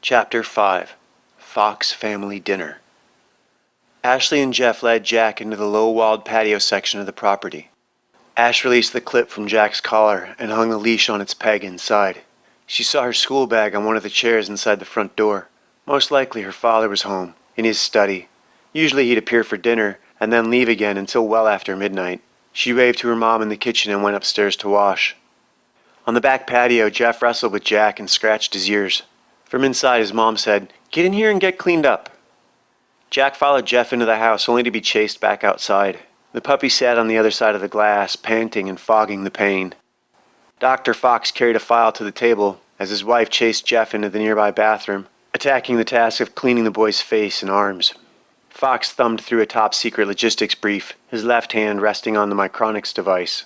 Chapter 5 Fox Family Dinner. Ashley and Jeff led Jack into the low-walled patio section of the property. Ash released the clip from Jack's collar and hung the leash on its peg inside. She saw her school bag on one of the chairs inside the front door. Most likely her father was home, in his study. Usually he'd appear for dinner and then leave again until well after midnight. She waved to her mom in the kitchen and went upstairs to wash. On the back patio, Jeff wrestled with Jack and scratched his ears. From inside, his mom said, "Get in here and get cleaned up." Jack followed Jeff into the house, only to be chased back outside. The puppy sat on the other side of the glass, panting and fogging the pain. Dr. Fox carried a file to the table as his wife chased Jeff into the nearby bathroom, attacking the task of cleaning the boy's face and arms. Fox thumbed through a top-secret logistics brief, his left hand resting on the Micronics device.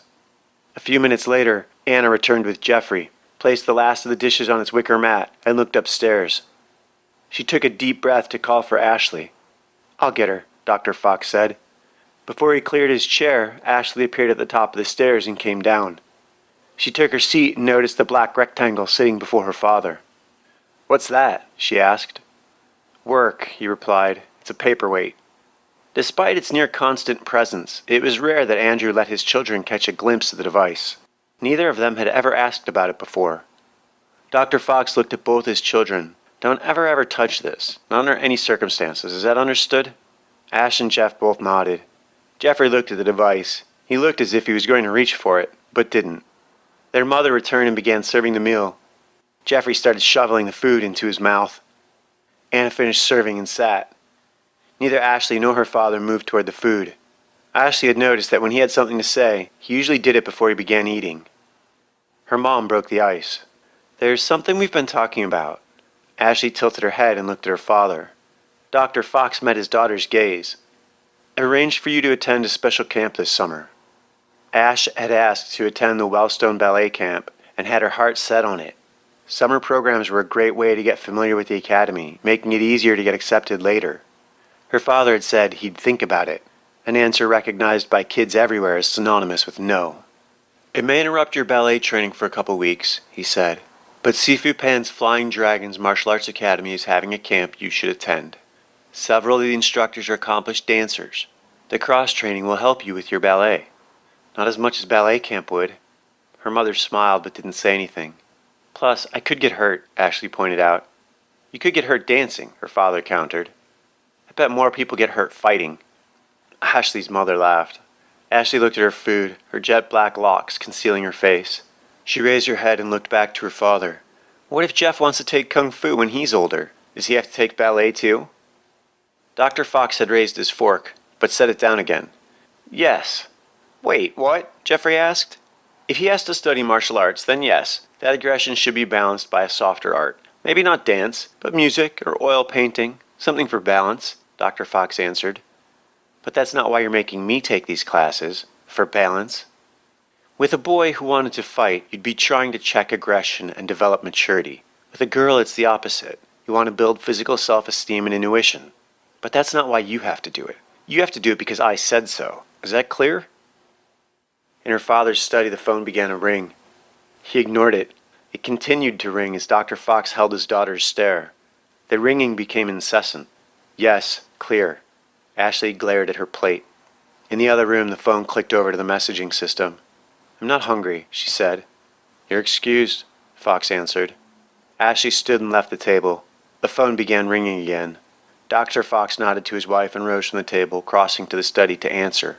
A few minutes later, Anna returned with Jeffrey, placed the last of the dishes on its wicker mat, and looked upstairs. She took a deep breath to call for Ashley. "I'll get her," Dr. Fox said. Before he cleared his chair, Ashley appeared at the top of the stairs and came down. She took her seat and noticed the black rectangle sitting before her father. "What's that?" she asked. "Work," he replied. "It's a paperweight." Despite its near constant presence, it was rare that Andrew let his children catch a glimpse of the device. Neither of them had ever asked about it before. Dr. Fox looked at both his children. "Don't ever touch this. Not under any circumstances. Is that understood?" Ash and Jeff both nodded. Jeffrey looked at the device. He looked as if he was going to reach for it, but didn't. Their mother returned and began serving the meal. Jeffrey started shoveling the food into his mouth. Anna finished serving and sat. Neither Ashley nor her father moved toward the food. Ashley had noticed that when he had something to say, he usually did it before he began eating. Her mom broke the ice. "There's something we've been talking about." Ashley tilted her head and looked at her father. Dr. Fox met his daughter's gaze. "Arranged for you to attend a special camp this summer." Ash had asked to attend the Wellstone Ballet Camp and had her heart set on it. Summer programs were a great way to get familiar with the academy, making it easier to get accepted later. Her father had said he'd think about it, an answer recognized by kids everywhere as synonymous with no. "It may interrupt your ballet training for a couple weeks," he said, "but Sifu Pan's Flying Dragons Martial Arts Academy is having a camp you should attend. Several of the instructors are accomplished dancers. The cross-training will help you with your ballet. Not as much as ballet camp would." Her mother smiled but didn't say anything. "Plus, I could get hurt," Ashley pointed out. "You could get hurt dancing," her father countered. "I bet more people get hurt fighting." Ashley's mother laughed. Ashley looked at her food, her jet-black locks concealing her face. She raised her head and looked back to her father. "What if Jeff wants to take Kung Fu when he's older? Does he have to take ballet too?" Dr. Fox had raised his fork, but set it down again. "Yes." "Wait, what?" Jeffrey asked. "If he has to study martial arts, then yes, that aggression should be balanced by a softer art. Maybe not dance, but music or oil painting, something for balance," Dr. Fox answered. "But that's not why you're making me take these classes. For balance." With a boy who wanted to fight, you'd be trying to check aggression and develop maturity. With a girl, it's the opposite. You want to build physical self-esteem and intuition. But that's not why you have to do it. You have to do it because I said so. Is that clear? In her father's study, the phone began to ring. He ignored it. It continued to ring as Dr. Fox held his daughter's stare. The ringing became incessant. "Yes, clear." Ashley glared at her plate. In the other room, the phone clicked over to the messaging system. "I'm not hungry," she said. "You're excused," Fox answered. Ashley stood and left the table. The phone began ringing again. Dr. Fox nodded to his wife and rose from the table, crossing to the study to answer.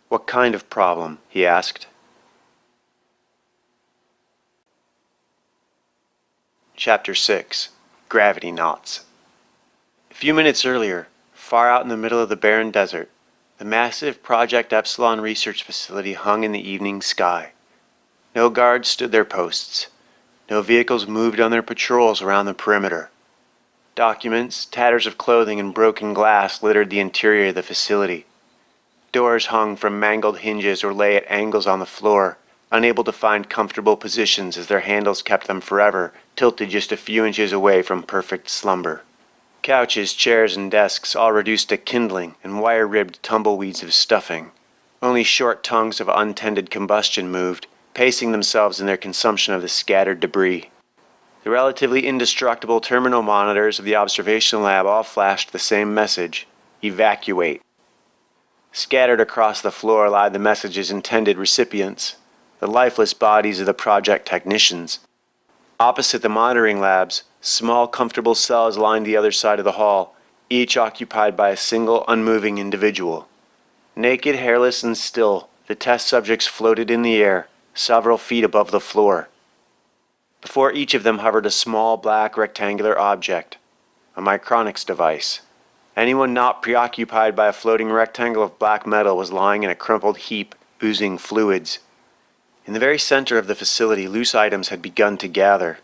"What kind of problem?" he asked. Chapter 6 Gravity Knots. A few minutes earlier, far out in the middle of the barren desert, the massive Project Epsilon research facility hung in the evening sky. No guards stood their posts. No vehicles moved on their patrols around the perimeter. Documents, tatters of clothing, and broken glass littered the interior of the facility. Doors hung from mangled hinges or lay at angles on the floor, unable to find comfortable positions as their handles kept them forever tilted just a few inches away from perfect slumber. Couches, chairs, and desks all reduced to kindling and wire-ribbed tumbleweeds of stuffing. Only short tongues of untended combustion moved, pacing themselves in their consumption of the scattered debris. The relatively indestructible terminal monitors of the observation lab all flashed the same message: evacuate. Scattered across the floor lied the message's intended recipients, the lifeless bodies of the project technicians. Opposite the monitoring labs, small, comfortable cells lined the other side of the hall, each occupied by a single, unmoving individual. Naked, hairless, and still, the test subjects floated in the air, several feet above the floor. Before each of them hovered a small, black, rectangular object, a micronics device. Anyone not preoccupied by a floating rectangle of black metal was lying in a crumpled heap, oozing fluids. In the very center of the facility, loose items had begun to gather.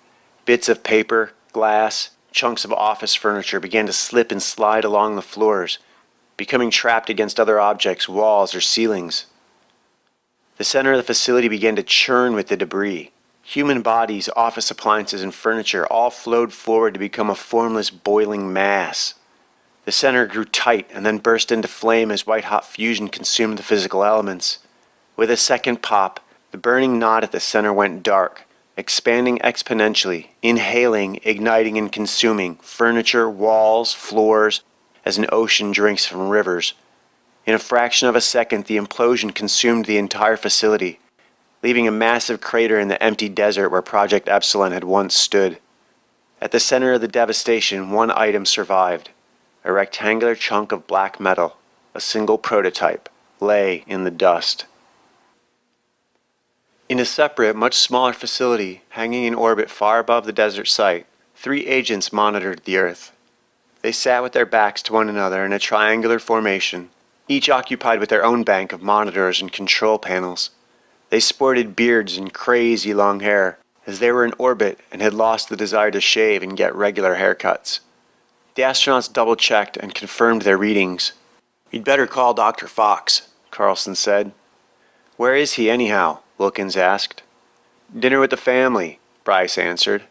Bits of paper, glass, chunks of office furniture began to slip and slide along the floors, becoming trapped against other objects, walls, or ceilings. The center of the facility began to churn with the debris. Human bodies, office appliances, and furniture all flowed forward to become a formless, boiling mass. The center grew tight and then burst into flame as white-hot fusion consumed the physical elements. With a second pop, the burning knot at the center went dark, expanding exponentially, inhaling, igniting, and consuming furniture, walls, floors, as an ocean drinks from rivers. In a fraction of a second, the implosion consumed the entire facility, leaving a massive crater in the empty desert where Project Epsilon had once stood. At the center of the devastation, one item survived. A rectangular chunk of black metal, a single prototype, lay in the dust. In a separate, much smaller facility, hanging in orbit far above the desert site, 3 agents monitored the Earth. They sat with their backs to one another in a triangular formation, each occupied with their own bank of monitors and control panels. They sported beards and crazy long hair, as they were in orbit and had lost the desire to shave and get regular haircuts. The astronauts double-checked and confirmed their readings. "You'd better call Dr. Fox," Carlson said. "Where is he, anyhow?" Wilkins asked. "Dinner with the family," Bryce answered.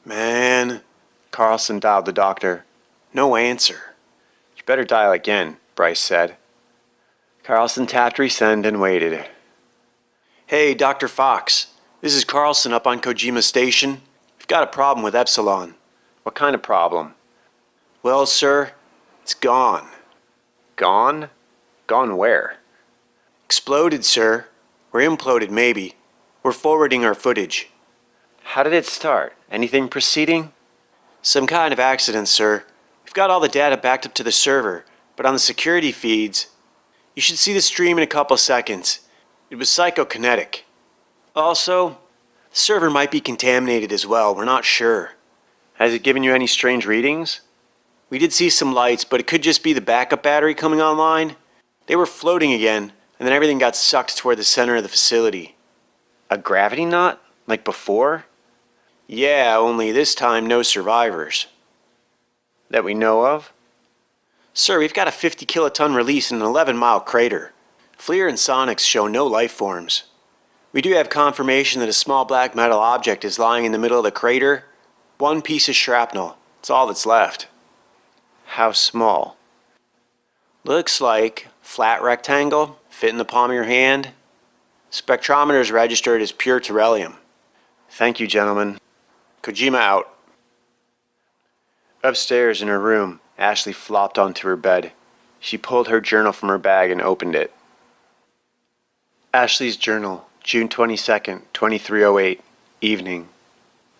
"Man," Carlson dialed the doctor. "No answer." "You better dial again," Bryce said. Carlson tapped resend and waited. "Hey, Dr. Fox. This is Carlson up on Kojima Station. We've got a problem with Epsilon." "What kind of problem?" "Well, sir, it's gone." "Gone? Gone where?" "Exploded, sir. Or imploded, maybe. We're forwarding our footage." "How did it start? Anything preceding?" "Some kind of accident, sir. We've got all the data backed up to the server, but on the security feeds, you should see the stream in a couple seconds. It was psychokinetic. Also, the server might be contaminated as well. We're not sure." "Has it given you any strange readings?" "We did see some lights, but it could just be the backup battery coming online. They were floating again, and then everything got sucked toward the center of the facility." "A gravity knot? Like before?" "Yeah, only this time no survivors." "That we know of?" "Sir, we've got a 50-kiloton release in an 11-mile crater. FLIR and sonics show no life forms. We do have confirmation that a small black metal object is lying in the middle of the crater. One piece of shrapnel. It's all that's left." "How small?" "Looks like flat rectangle, fit in the palm of your hand. Spectrometer is registered as pure beryllium." "Thank you, gentlemen." "Kojima out." Upstairs in her room, Ashley flopped onto her bed. She pulled her journal from her bag and opened it. Ashley's journal, June 22nd, 2308, evening.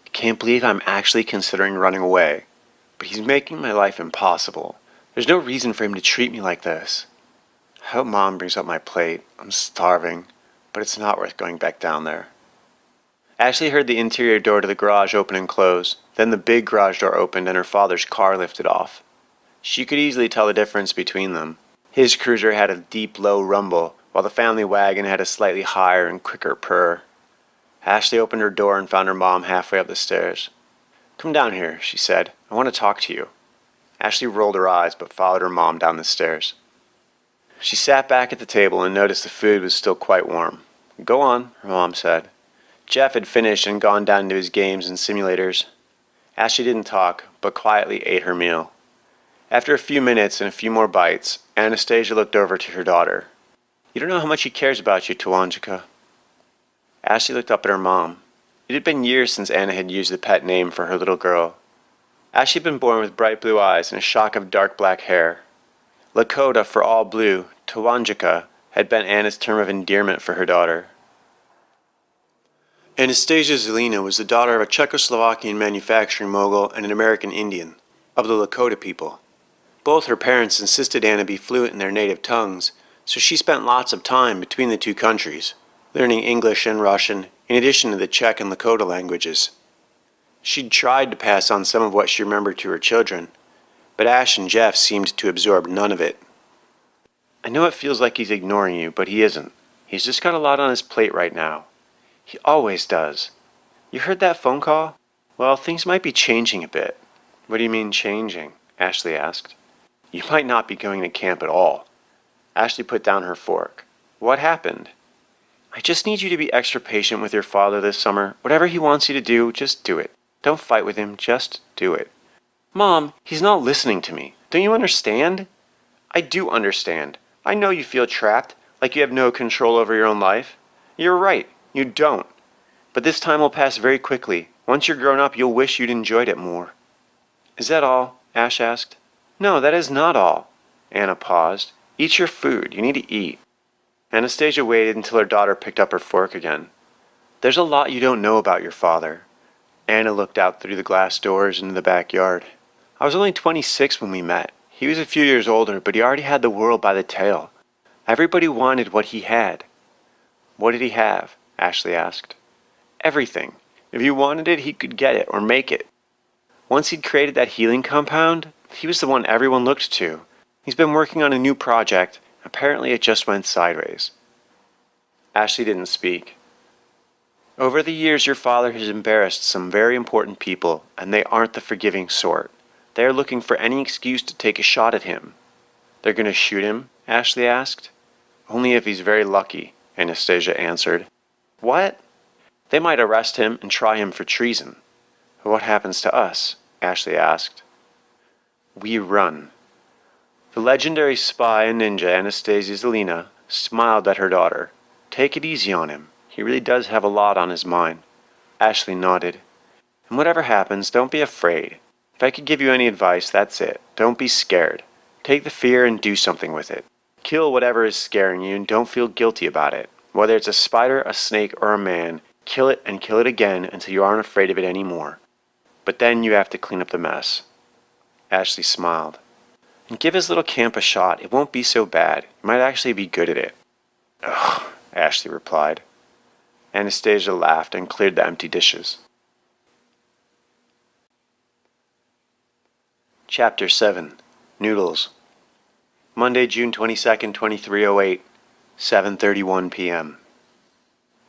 "I can't believe I'm actually considering running away, but he's making my life impossible. There's no reason for him to treat me like this. I hope Mom brings up my plate. I'm starving, but it's not worth going back down there." Ashley heard the interior door to the garage open and close. Then the big garage door opened and her father's car lifted off. She could easily tell the difference between them. His cruiser had a deep, low rumble, while the family wagon had a slightly higher and quicker purr. Ashley opened her door and found her mom halfway up the stairs. "Come down here," she said. "I want to talk to you." Ashley rolled her eyes but followed her mom down the stairs. She sat back at the table and noticed the food was still quite warm. "Go on," her mom said. Jeff had finished and gone down to his games and simulators. Ashley didn't talk, but quietly ate her meal. After a few minutes and a few more bites, Anastasia looked over to her daughter. "You don't know how much he cares about you, Tuwanjika." Ashley looked up at her mom. It had been years since Anna had used the pet name for her little girl. Ashley had been born with bright blue eyes and a shock of dark black hair. Lakota for all blue, Tawanjika, had been Anna's term of endearment for her daughter. Anastasia Zelina was the daughter of a Czechoslovakian manufacturing mogul and an American Indian, of the Lakota people. Both her parents insisted Anna be fluent in their native tongues, so she spent lots of time between the two countries, learning English and Russian, in addition to the Czech and Lakota languages. She'd tried to pass on some of what she remembered to her children, but Ash and Jeff seemed to absorb none of it. I know it feels like he's ignoring you, but he isn't. He's just got a lot on his plate right now. He always does. You heard that phone call? Well, things might be changing a bit. What do you mean changing? Ashley asked. You might not be going to camp at all. Ashley put down her fork. What happened? I just need you to be extra patient with your father this summer. Whatever he wants you to do, just do it. Don't fight with him, just do it. Mom, he's not listening to me. Don't you understand? I do understand. I know you feel trapped, like you have no control over your own life. You're right, you don't. But this time will pass very quickly. Once you're grown up, you'll wish you'd enjoyed it more. Is that all? Ash asked. No, that is not all. Anna paused. Eat your food. You need to eat. Anastasia waited until her daughter picked up her fork again. There's a lot you don't know about your father. Anna looked out through the glass doors into the backyard. I was only 26 when we met. He was a few years older, but he already had the world by the tail. Everybody wanted what he had. What did he have? Ashley asked. Everything. If he wanted it, he could get it or make it. Once he'd created that healing compound, he was the one everyone looked to. He's been working on a new project. Apparently it just went sideways. Ashley didn't speak. Over the years, your father has embarrassed some very important people, and they aren't the forgiving sort. They are looking for any excuse to take a shot at him. They're going to shoot him? Ashley asked. Only if he's very lucky, Anastasia answered. What? They might arrest him and try him for treason. What happens to us? Ashley asked. We run. The legendary spy and ninja Anastasia Zelina smiled at her daughter. Take it easy on him. He really does have a lot on his mind. Ashley nodded. And whatever happens, don't be afraid. If I could give you any advice, that's it. Don't be scared. Take the fear and do something with it. Kill whatever is scaring you and don't feel guilty about it. Whether it's a spider, a snake, or a man, kill it and kill it again until you aren't afraid of it anymore. But then you have to clean up the mess. Ashley smiled. And give his little camp a shot. It won't be so bad. You might actually be good at it. Ugh, Ashley replied. Anastasia laughed and cleared the empty dishes. Chapter 7. Noodles. Monday, June 22nd, 2308, 7:31 p.m.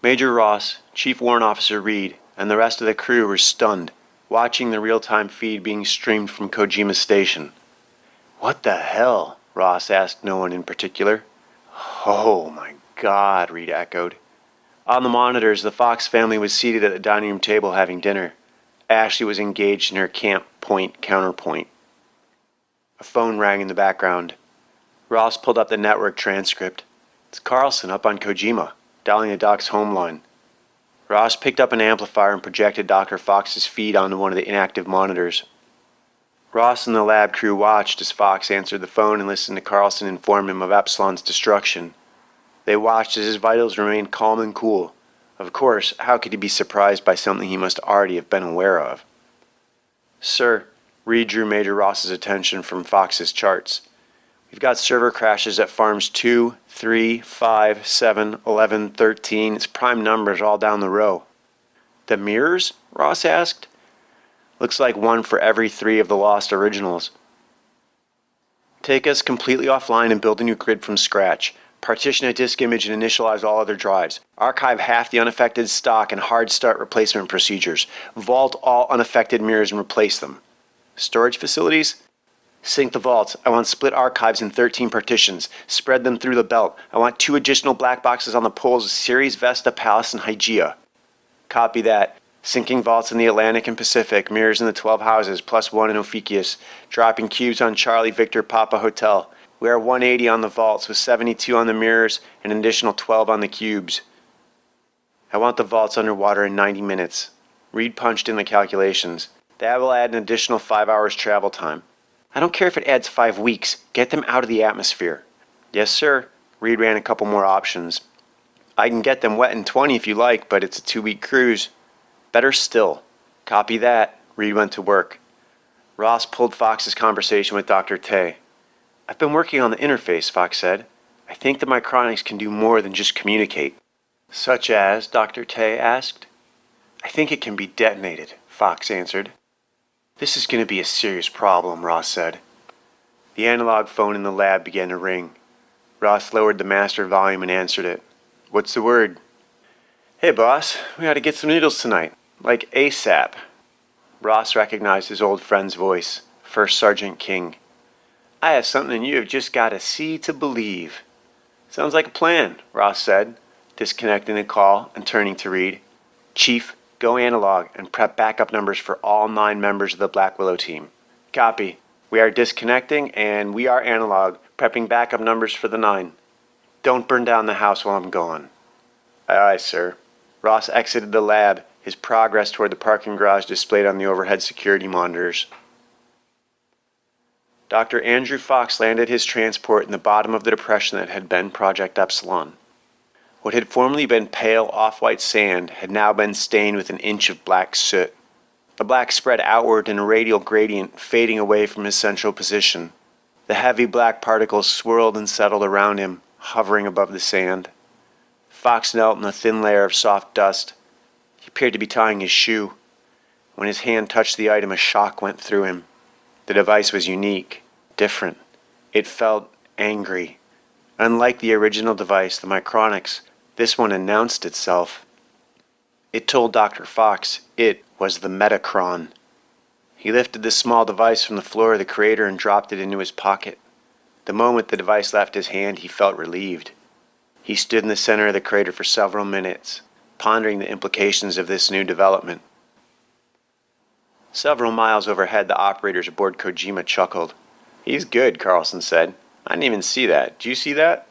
Major Ross, Chief Warrant Officer Reed, and the rest of the crew were stunned, watching the real-time feed being streamed from Kojima Station. What the hell? Ross asked no one in particular. Oh my God, Reed echoed. On the monitors, the Fox family was seated at the dining room table having dinner. Ashley was engaged in her camp point counterpoint. A phone rang in the background. Ross pulled up the network transcript. It's Carlson up on Kojima, dialing the doc's home line. Ross picked up an amplifier and projected Dr. Fox's feed onto one of the inactive monitors. Ross and the lab crew watched as Fox answered the phone and listened to Carlson inform him of Epsilon's destruction. They watched as his vitals remained calm and cool. Of course, how could he be surprised by something he must already have been aware of? Sir, Reed drew Major Ross's attention from Fox's charts. We've got server crashes at farms 2, 3, 5, 7, 11, 13. It's prime numbers all down the row. The mirrors? Ross asked. Looks like one for every 3 of the lost originals. Take us completely offline and build a new grid from scratch. Partition a disk image and initialize all other drives. Archive half the unaffected stock and hard start replacement procedures. Vault all unaffected mirrors and replace them. Storage facilities? Sync the vaults. I want split archives in 13 partitions. Spread them through the belt. I want 2 additional black boxes on the poles of Ceres, Vesta, Pallas, and Hygeia. Copy that. Syncing vaults in the Atlantic and Pacific. Mirrors in the 12 houses, plus 1 in Ophiuchus. Dropping cubes on Charlie Victor Papa Hotel. We are 180 on the vaults with 72 on the mirrors and an additional 12 on the cubes. I want the vaults underwater in 90 minutes. Reed punched in the calculations. That will add an additional 5 hours travel time. I don't care if it adds 5 weeks. Get them out of the atmosphere. Yes, sir. Reed ran a couple more options. I can get them wet in 20 if you like, but it's a 2-week cruise. Better still. Copy that. Reed went to work. Ross pulled Fox's conversation with Dr. Tay. I've been working on the interface, Fox said. I think the micronics can do more than just communicate. Such as? Dr. Tay asked. I think it can be detonated, Fox answered. This is going to be a serious problem, Ross said. The analog phone in the lab began to ring. Ross lowered the master volume and answered it. What's the word? Hey, boss, we ought to get some noodles tonight. Like ASAP. Ross recognized his old friend's voice, First Sergeant King. I have something you have just got to see to believe. Sounds like a plan, Ross said, disconnecting the call and turning to Reed. Chief, go analog and prep backup numbers for all 9 members of the Black Willow team. Copy. We are disconnecting and we are analog, prepping backup numbers for the 9. Don't burn down the house while I'm gone. Aye, aye, sir. Ross exited the lab, his progress toward the parking garage displayed on the overhead security monitors. Dr. Andrew Fox landed his transport in the bottom of the depression that had been Project Epsilon. What had formerly been pale off-white sand had now been stained with an inch of black soot. The black spread outward in a radial gradient, fading away from his central position. The heavy black particles swirled and settled around him, hovering above the sand. Fox knelt in a thin layer of soft dust. He appeared to be tying his shoe. When his hand touched the item, a shock went through him. The device was unique, different. It felt angry. Unlike the original device, the Micronics, this one announced itself. It told Dr. Fox it was the Metacron. He lifted the small device from the floor of the crater and dropped it into his pocket. The moment the device left his hand, he felt relieved. He stood in the center of the crater for several minutes, pondering the implications of this new development. Several miles overhead, the operators aboard Kojima chuckled. He's good, Carlson said. I didn't even see that. Did you see that?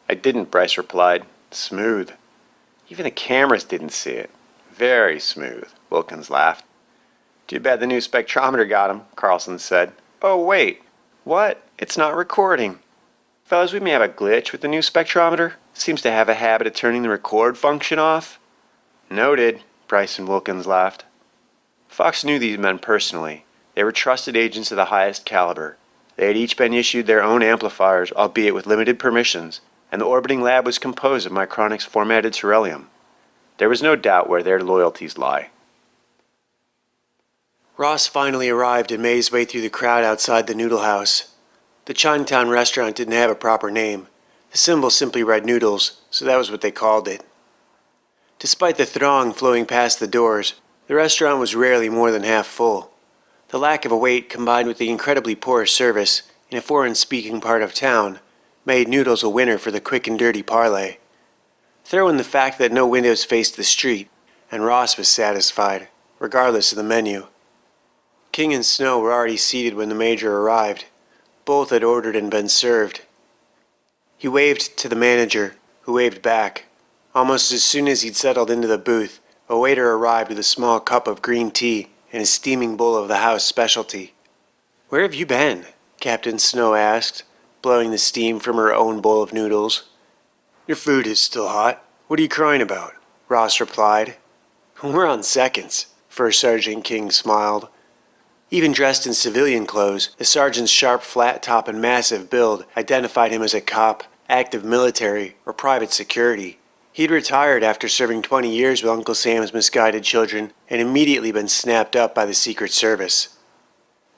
I didn't, Bryce replied. Smooth. Even the cameras didn't see it. Very smooth, Wilkins laughed. Too bad the new spectrometer got him, Carlson said. Oh, wait. What? It's not recording. Fellas, we may have a glitch with the new spectrometer. It seems to have a habit of turning the record function off. Noted, Bryce and Wilkins laughed. Fox knew these men personally. They were trusted agents of the highest caliber. They had each been issued their own amplifiers, albeit with limited permissions, and the orbiting lab was composed of Micronics formatted Terrellium. There was no doubt where their loyalties lie. Ross finally arrived and made his way through the crowd outside the Noodle House. The Chinatown restaurant didn't have a proper name. The symbol simply read Noodles, so that was what they called it. Despite the throng flowing past the doors, the restaurant was rarely more than half full. The lack of a wait, combined with the incredibly poor service in a foreign-speaking part of town, made Noodles a winner for the quick and dirty parlay. Throw in the fact that no windows faced the street, and Ross was satisfied, regardless of the menu. King and Snow were already seated when the Major arrived. Both had ordered and been served. He waved to the manager, who waved back. Almost as soon as he'd settled into the booth, a waiter arrived with a small cup of green tea and a steaming bowl of the house specialty. Where have you been? Captain Snow asked, blowing the steam from her own bowl of noodles. Your food is still hot. What are you crying about? Ross replied. We're on seconds, First Sergeant King smiled. Even dressed in civilian clothes, the sergeant's sharp flat top and massive build identified him as a cop, active military, or private security. He'd retired after serving 20 years with Uncle Sam's misguided children and immediately been snapped up by the Secret Service.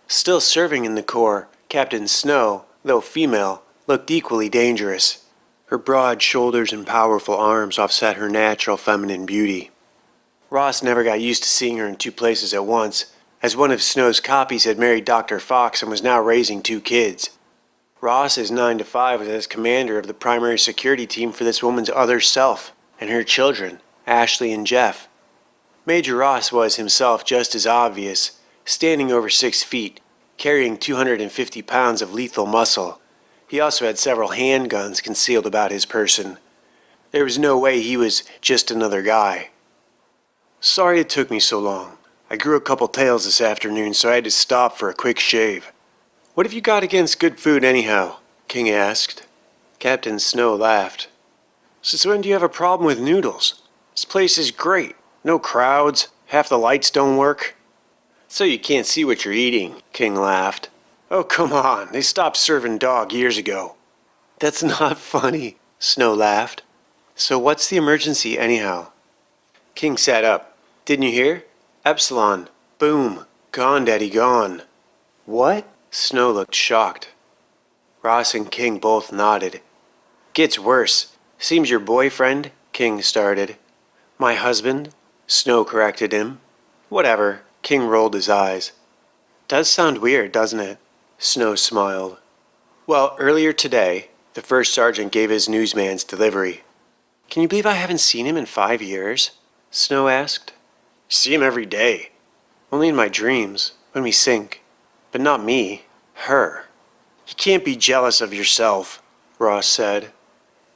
Still serving in the Corps, Captain Snow, though female, looked equally dangerous. Her broad shoulders and powerful arms offset her natural feminine beauty. Ross never got used to seeing her in 2 places at once, as one of Snow's copies had married Dr. Fox and was now raising 2 kids. Ross's 9 to 5 was as commander of the primary security team for this woman's other self and her children, Ashley and Jeff. Major Ross was himself just as obvious, standing over 6 feet, carrying 250 pounds of lethal muscle. He also had several handguns concealed about his person. There was no way he was just another guy. Sorry it took me so long. I grew a couple tails this afternoon, so I had to stop for a quick shave. What have you got against good food anyhow? King asked. Captain Snow laughed. Since when do you have a problem with noodles? This place is great. No crowds. Half the lights don't work. So you can't see what you're eating, King laughed. Oh, come on. They stopped serving dog years ago. That's not funny, Snow laughed. So what's the emergency anyhow? King sat up. Didn't you hear? Epsilon. Boom. Gone, Daddy, gone. What? Snow looked shocked. Ross and King both nodded. Gets worse. Seems your boyfriend, King started. My husband, Snow corrected him. Whatever, King rolled his eyes. Does sound weird, doesn't it? Snow smiled. Well, earlier today, the first sergeant gave his newsman's delivery. Can you believe I haven't seen him in 5 years? Snow asked. See him every day. Only in my dreams, when we sink. But not me, her. You can't be jealous of yourself, Ross said.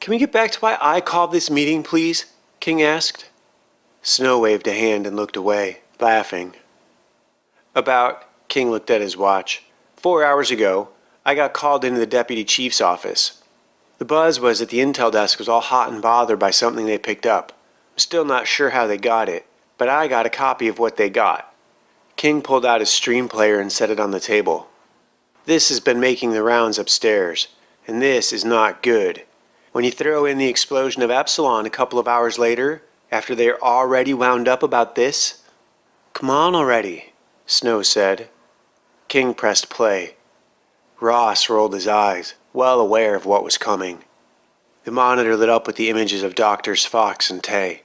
Can we get back to why I called this meeting, please? King asked. Snow waved a hand and looked away, laughing. King looked at his watch. 4 hours ago, I got called into the deputy chief's office. The buzz was that the intel desk was all hot and bothered by something they picked up. I'm still not sure how they got it, but I got a copy of what they got. King pulled out his stream player and set it on the table. This has been making the rounds upstairs, and this is not good. When you throw in the explosion of Epsilon a couple of hours later, after they're already wound up about this? Come on already, Snow said. King pressed play. Ross rolled his eyes, well aware of what was coming. The monitor lit up with the images of Doctors Fox and Tay.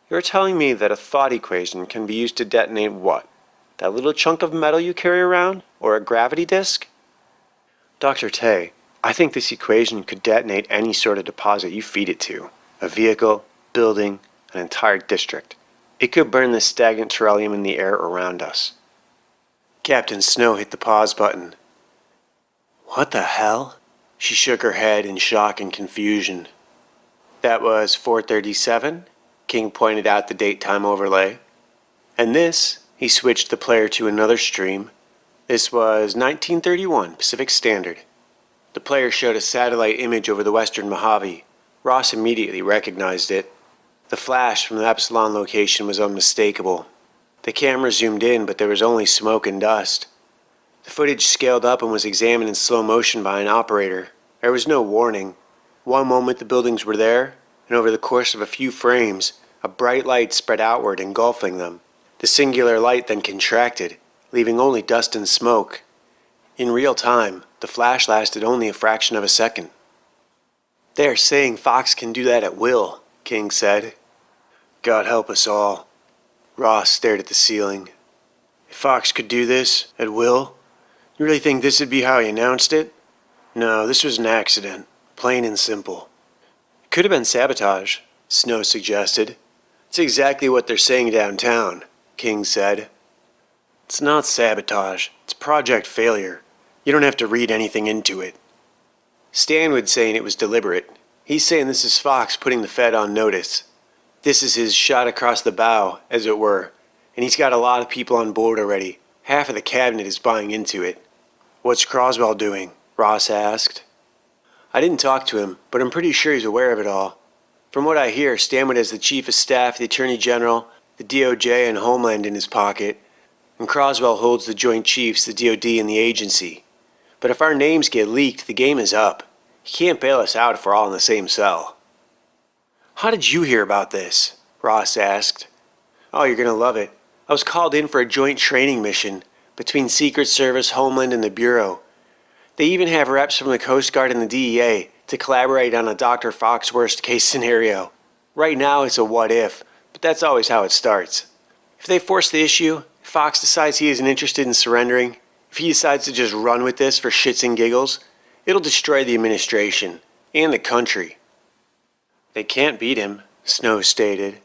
You're telling me that a thought equation can be used to detonate what? That little chunk of metal you carry around? Or a gravity disk? Dr. Tay, I think this equation could detonate any sort of deposit you feed it to. A vehicle, building, an entire district. It could burn the stagnant terrarium in the air around us. Captain Snow hit the pause button. What the hell? She shook her head in shock and confusion. That was 4:37, King pointed out the date-time overlay. And this, he switched the player to another stream. This was 1931 Pacific Standard. The player showed a satellite image over the western Mojave. Ross immediately recognized it. The flash from the Epsilon location was unmistakable. The camera zoomed in, but there was only smoke and dust. The footage scaled up and was examined in slow motion by an operator. There was no warning. One moment the buildings were there, and over the course of a few frames, a bright light spread outward, engulfing them. The singular light then contracted, leaving only dust and smoke. In real time, the flash lasted only a fraction of a second. They're saying Fox can do that at will, King said. God help us all. Ross stared at the ceiling. If Fox could do this at will, you really think this would be how he announced it? No, this was an accident, plain and simple. It could have been sabotage, Snow suggested. It's exactly what they're saying downtown, King said. It's not sabotage, it's project failure. You don't have to read anything into it. Stanwood's saying it was deliberate. He's saying this is Fox putting the Fed on notice. This is his shot across the bow, as it were, and he's got a lot of people on board already. Half of the cabinet is buying into it. What's Croswell doing? Ross asked. I didn't talk to him, but I'm pretty sure he's aware of it all. From what I hear, Stanwood has the Chief of Staff, the Attorney General, the DOJ, and Homeland in his pocket, and Croswell holds the Joint Chiefs, the DOD, and the agency. But if our names get leaked, the game is up. He can't bail us out if we're all in the same cell. How did you hear about this? Ross asked. Oh, you're going to love it. I was called in for a joint training mission between Secret Service, Homeland, and the Bureau. They even have reps from the Coast Guard and the DEA to collaborate on a Dr. Fox worst-case scenario. Right now it's a what-if, but that's always how it starts. If they force the issue, if Fox decides he isn't interested in surrendering, if he decides to just run with this for shits and giggles, it'll destroy the administration and the country. They can't beat him, Snow stated.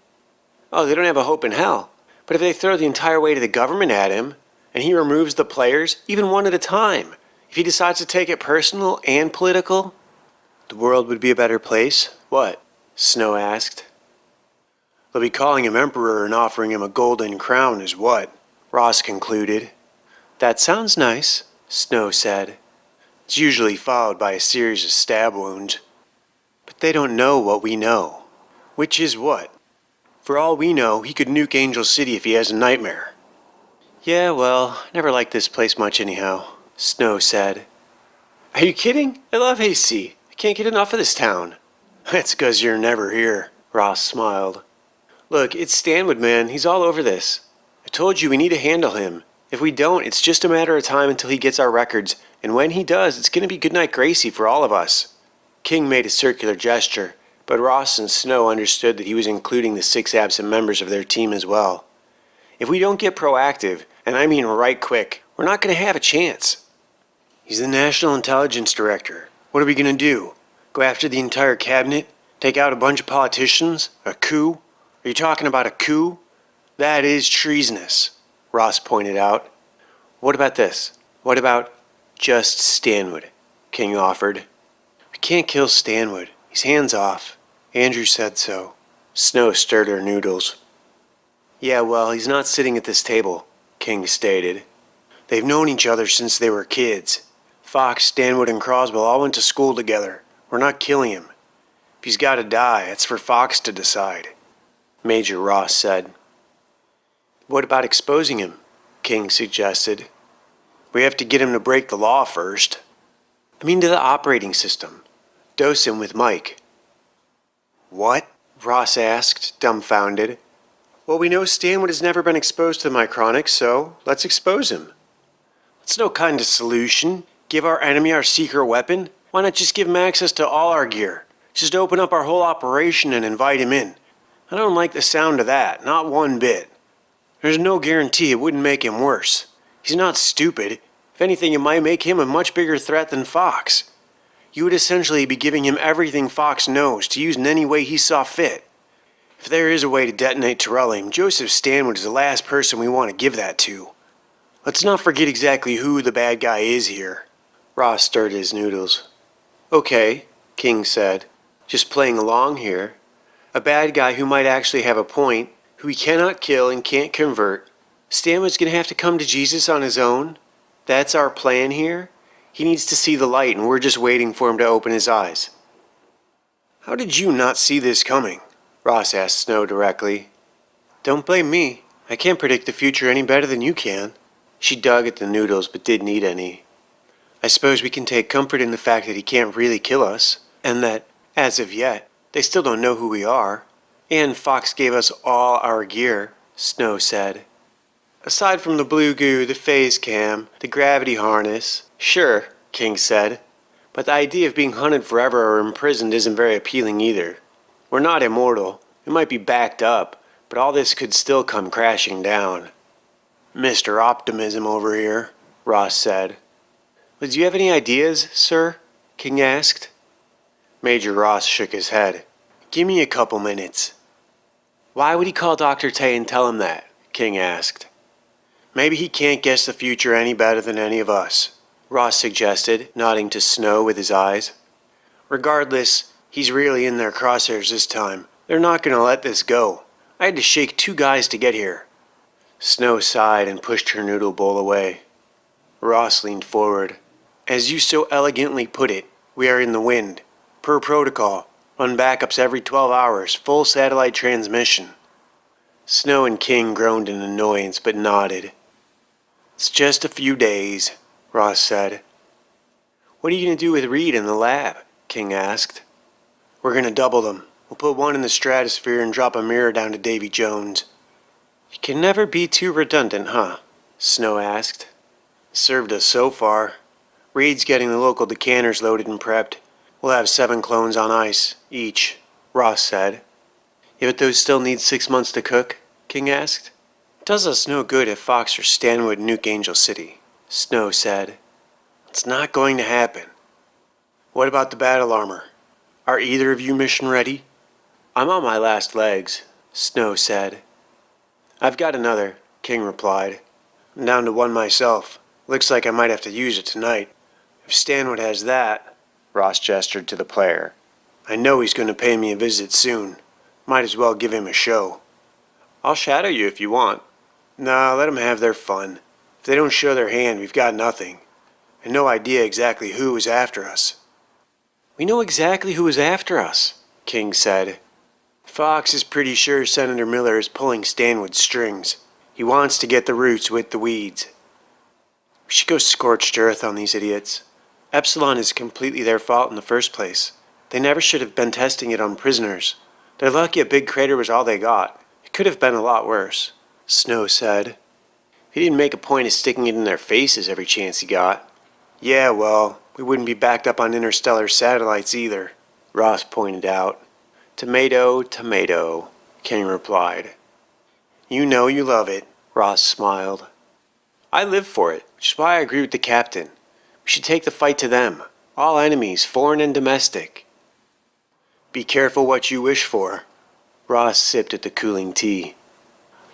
Oh, they don't have a hope in hell. But if they throw the entire weight of the government at him, and he removes the players, even one at a time, if he decides to take it personal and political, the world would be a better place. What? Snow asked. They'll be calling him Emperor and offering him a golden crown is what? Ross concluded. That sounds nice, Snow said. It's usually followed by a series of stab wounds. But they don't know what we know. Which is what? For all we know, he could nuke Angel City if he has a nightmare. Yeah, well, never liked this place much anyhow, Snow said. Are you kidding? I love AC. I can't get enough of this town. That's 'cause you're never here, Ross smiled. Look, it's Stanwood, man. He's all over this. I told you we need to handle him. If we don't, it's just a matter of time until he gets our records, and when he does, it's going to be goodnight Gracie for all of us. King made a circular gesture, but Ross and Snow understood that he was including the 6 absent members of their team as well. If we don't get proactive, and I mean right quick, we're not going to have a chance. He's the National Intelligence Director. What are we going to do? Go after the entire cabinet? Take out a bunch of politicians? A coup? Are you talking about a coup? That is treasonous, Ross pointed out. What about this? What about just Stanwood? King offered. We can't kill Stanwood. He's hands off. Andrew said so. Snow stirred her noodles. Yeah, well, he's not sitting at this table, King stated. They've known each other since they were kids. Fox, Stanwood, and Croswell all went to school together. We're not killing him. If he's got to die, it's for Fox to decide, Major Ross said. What about exposing him? King suggested. We have to get him to break the law first. I mean to the operating system. Dose him with Mike. What? Ross asked, dumbfounded. Well, we know Stanwood has never been exposed to the Micronics, so let's expose him. That's no kind of solution. Give our enemy our secret weapon? Why not just give him access to all our gear? Just open up our whole operation and invite him in. I don't like the sound of that, not one bit. There's no guarantee it wouldn't make him worse. He's not stupid. If anything, it might make him a much bigger threat than Fox. You would essentially be giving him everything Fox knows to use in any way he saw fit. If there is a way to detonate Terrellium, Joseph Stanwood is the last person we want to give that to. Let's not forget exactly who the bad guy is here. Ross stirred his noodles. Okay, King said. Just playing along here. A bad guy who might actually have a point, who he cannot kill and can't convert. Stanwood's gonna have to come to Jesus on his own? That's our plan here? He needs to see the light and we're just waiting for him to open his eyes. How did you not see this coming? Ross asked Snow directly. Don't blame me. I can't predict the future any better than you can. She dug at the noodles but didn't eat any. I suppose we can take comfort in the fact that he can't really kill us, and that, as of yet, they still don't know who we are. And Fox gave us all our gear, Snow said. Aside from the blue goo, the phase cam, the gravity harness. Sure, King said. But the idea of being hunted forever or imprisoned isn't very appealing either. We're not immortal. We might be backed up, but all this could still come crashing down. Mr. Optimism over here, Ross said. Well, do you have any ideas, sir? King asked. Major Ross shook his head. Give me a couple minutes. Why would he call Dr. Tay and tell him that? King asked. Maybe he can't guess the future any better than any of us, Ross suggested, nodding to Snow with his eyes. Regardless, he's really in their crosshairs this time. They're not going to let this go. I had to shake 2 guys to get here. Snow sighed and pushed her noodle bowl away. Ross leaned forward. As you so elegantly put it, we are in the wind. Per protocol, run backups every 12 hours, full satellite transmission. Snow and King groaned in annoyance but nodded. It's just a few days, Ross said. What are you going to do with Reed in the lab? King asked. We're going to double them. We'll put one in the stratosphere and drop a mirror down to Davy Jones. You can never be too redundant, huh? Snow asked. Served us so far. Reed's getting the local decanters loaded and prepped. We'll have 7 clones on ice, each, Ross said. Yeah, but those still need 6 months to cook? King asked. It does us no good if Fox or Stanwood nuke Angel City, Snow said. It's not going to happen. What about the battle armor? Are either of you mission ready? I'm on my last legs, Snow said. I've got another, King replied. I'm down to 1 myself. Looks like I might have to use it tonight. If Stanwood has that, Ross gestured to the player, I know he's going to pay me a visit soon. Might as well give him a show. I'll shadow you if you want. Nah, let them have their fun. If they don't show their hand, we've got nothing. And no idea exactly who was after us. We know exactly who was after us, King said. Fox is pretty sure Senator Miller is pulling Stanwood's strings. He wants to get the roots with the weeds. We should go scorched earth on these idiots. Epsilon is completely their fault in the first place. They never should have been testing it on prisoners. They're lucky a big crater was all they got. It could have been a lot worse, Snow said. He didn't make a point of sticking it in their faces every chance he got. Yeah, well, we wouldn't be backed up on interstellar satellites either, Ross pointed out. Tomato, tomato, King replied. You know you love it, Ross smiled. I live for it, which is why I agree with the captain. We should take the fight to them, all enemies, foreign and domestic. Be careful what you wish for. Ross sipped at the cooling tea.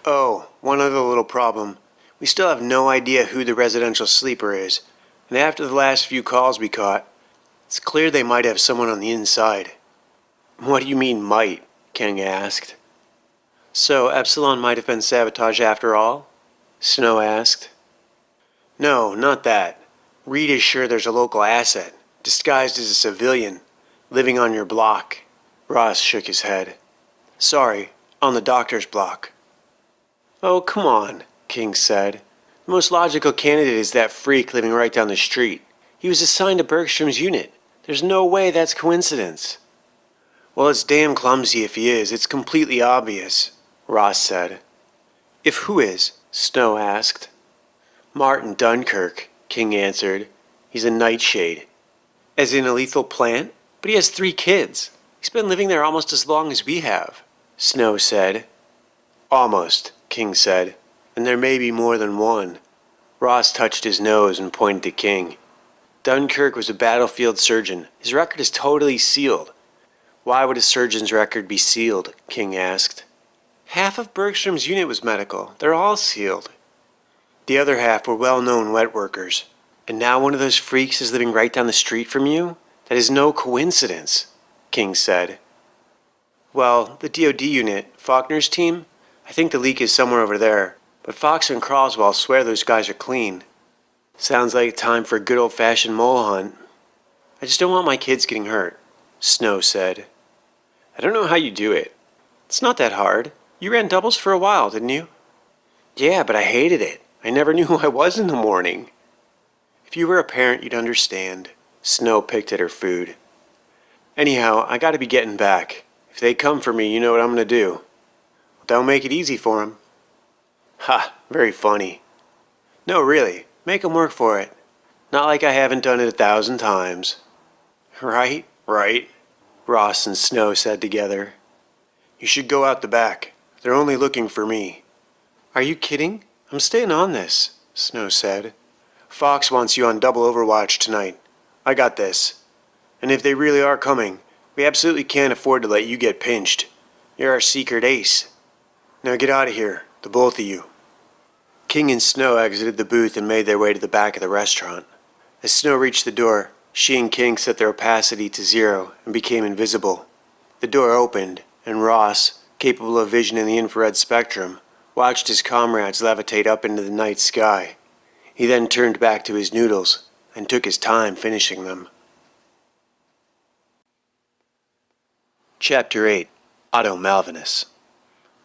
Oh, one other little problem. We still have no idea who the residential sleeper is, and after the last few calls we caught, it's clear they might have someone on the inside. What do you mean might? King asked. So Epsilon might have been sabotage after all? Snow asked. No, not that. Reed is sure there's a local asset, disguised as a civilian, living on your block. Ross shook his head. Sorry, on the doctor's block. Oh, come on, King said. The most logical candidate is that freak living right down the street. He was assigned to Bergstrom's unit. There's no way that's coincidence. Well, it's damn clumsy if he is. It's completely obvious, Ross said. If who is? Snow asked. Martin Dunkirk, King answered. He's a nightshade. As in a lethal plant? But he has 3 kids. He's been living there almost as long as we have, Snow said. Almost, King said. And there may be more than one. Ross touched his nose and pointed to King. Dunkirk was a battlefield surgeon. His record is totally sealed. Why would a surgeon's record be sealed? King asked. Half of Bergstrom's unit was medical. They're all sealed. The other half were well-known wet workers. And now one of those freaks is living right down the street from you? That is no coincidence, King said. Well, the DoD unit, Faulkner's team, I think the leak is somewhere over there. But Fox and Croswell swear those guys are clean. Sounds like time for a good old-fashioned mole hunt. I just don't want my kids getting hurt, Snow said. I don't know how you do it. It's not that hard. You ran doubles for a while, didn't you? Yeah, but I hated it. I never knew who I was in the morning. If you were a parent, you'd understand. Snow picked at her food. Anyhow, I gotta be getting back. If they come for me, you know what I'm gonna do. Well, don't make it easy for 'em. Ha, very funny. No, really, make 'em work for it. Not like I haven't done it 1,000 times. Right, right, Ross and Snow said together. You should go out the back. They're only looking for me. Are you kidding? I'm staying on this, Snow said. Fox wants you on double overwatch tonight. I got this. And if they really are coming, we absolutely can't afford to let you get pinched. You're our secret ace. Now get out of here, the both of you. King and Snow exited the booth and made their way to the back of the restaurant. As Snow reached the door, she and King set their opacity to 0 and became invisible. The door opened, and Ross, capable of vision in the infrared spectrum, watched his comrades levitate up into the night sky. He then turned back to his noodles and took his time finishing them. Chapter 8. Otto Malvinus.